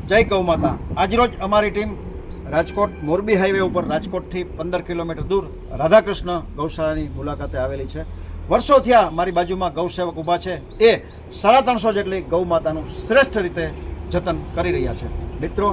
જય ગૌ માતા। આજરોજ અમારી ટીમ રાજકોટ મોરબી હાઈવે ઉપર રાજકોટથી 15 કિલોમીટર દૂર રાધાકૃષ્ણ ગૌશાળાની મુલાકાતે આવેલી છે। વર્ષો થયા મારી બાજુમાં ગૌસેવક ઊભા છે, એ 350 જેટલી ગૌ માતાનું શ્રેષ્ઠ રીતે જતન કરી રહ્યા છે। મિત્રો,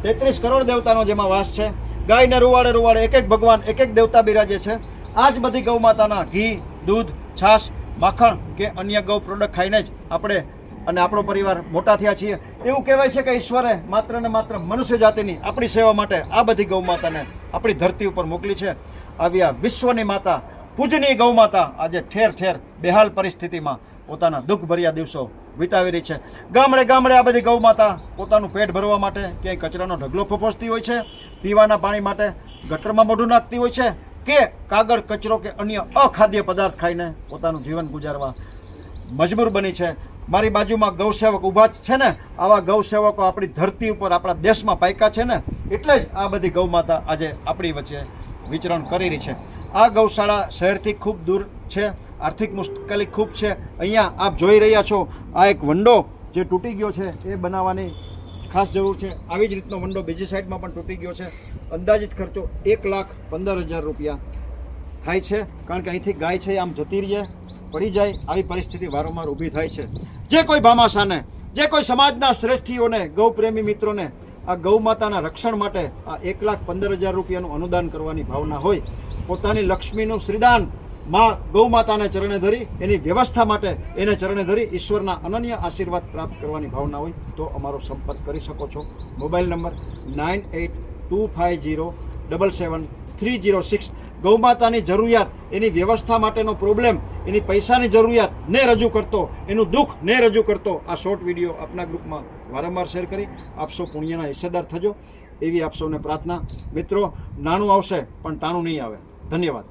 33 કરોડ દેવતાનો જેમાં વાસ છે। ગાયને રૂવાડે રૂવાડે એક એક ભગવાન, એક એક દેવતા બિરાજે છે। આ જ બધી ગૌ માતાના ઘી, દૂધ, છાશ, માખણ કે અન્ય ગૌ પ્રોડક્ટ ખાઈને જ આપણે અને આપણો પરિવાર મોટા થયા છીએ। એવું કહેવાય છે કે ઈશ્વરે માત્ર ને માત્ર મનુષ્ય જાતિની આપણી સેવા માટે આ બધી ગૌ માતાને આપણી ધરતી ઉપર મોકલી છે। આવી આ વિશ્વની માતા, પૂજનીય ગૌ માતા આજે ઠેર ઠેર બેહાલ પરિસ્થિતિમાં પોતાના દુઃખભર્યા દિવસો વિતાવી રહી છે। ગામડે ગામડે આ બધી ગૌ માતા પોતાનું પેટ ભરવા માટે ક્યાંય કચરાનો ઢગલો ફોફોસતી હોય છે, પીવાના પાણી માટે ગટરમાં મોઢું નાખતી હોય છે, કે કાગળ, કચરો કે અન્ય અખાદ્ય પદાર્થ ખાઈને પોતાનું જીવન ગુજારવા મજબૂર બની છે। મારી બાજુમાં ગૌસેવક ઊભા છે ને, આવા ગૌસેવકો આપણી ધરતી ઉપર આપણા દેશમાં પાયકા છે ને, એટલે જ આ બધી ગૌ માતા આજે આપણી વચ્ચે વિચરણ કરી રહી છે। આ ગૌશાળા શહેરથી ખૂબ દૂર છે, આર્થિક મુશ્કેલી ખૂબ છે। અહીંયા આપ જોઈ રહ્યા છો, આ એક વંડો જે તૂટી ગયો છે એ બનાવવાની ખાસ જરૂર છે। આવી જ રીતનો વંડો બીજી સાઈડમાં પણ તૂટી ગયો છે। અંદાજિત ખર્ચો 1,15,000 રૂપિયા થાય છે, કારણ કે અહીંથી ગાય છે આમ જતી રહીએ, પડી જાય, આવી પરિસ્થિતિ વારંવાર ઊભી થાય છે। જે કોઈ ભામાશાને, જે કોઈ સમાજના શ્રેષ્ઠીઓને, ગૌપ્રેમી મિત્રોને આ ગૌ માતાના રક્ષણ માટે આ 1,15,000 રૂપિયાનું અનુદાન કરવાની ભાવના હોય, પોતાની લક્ષ્મીનું શ્રીદાન માં ગૌ માતાને ચરણે ધરી એની વ્યવસ્થા માટે એને ચરણે ધરી ઈશ્વરના અનન્ય આશીર્વાદ પ્રાપ્ત કરવાની ભાવના હોય તો અમારો સંપર્ક કરી શકો છો। Mobile number 9825077306। ગૌ માતાની જરૂરિયાત, એની વ્યવસ્થા માટેનો પ્રોબ્લેમ, એની પૈસાની જરૂરિયાત ને રજૂ કરતો, એનું દુઃખ ને રજૂ કરતો આ શોર્ટ વિડીયો આપના ગ્રુપમાં વારંવાર શેર કરી આપ સૌ પુણ્યના હિસ્સેદાર થજો, એવી આપ સૌને પ્રાર્થના। મિત્રો, નાણું આવશે પણ ટાણું નહીં આવે। ધન્યવાદ।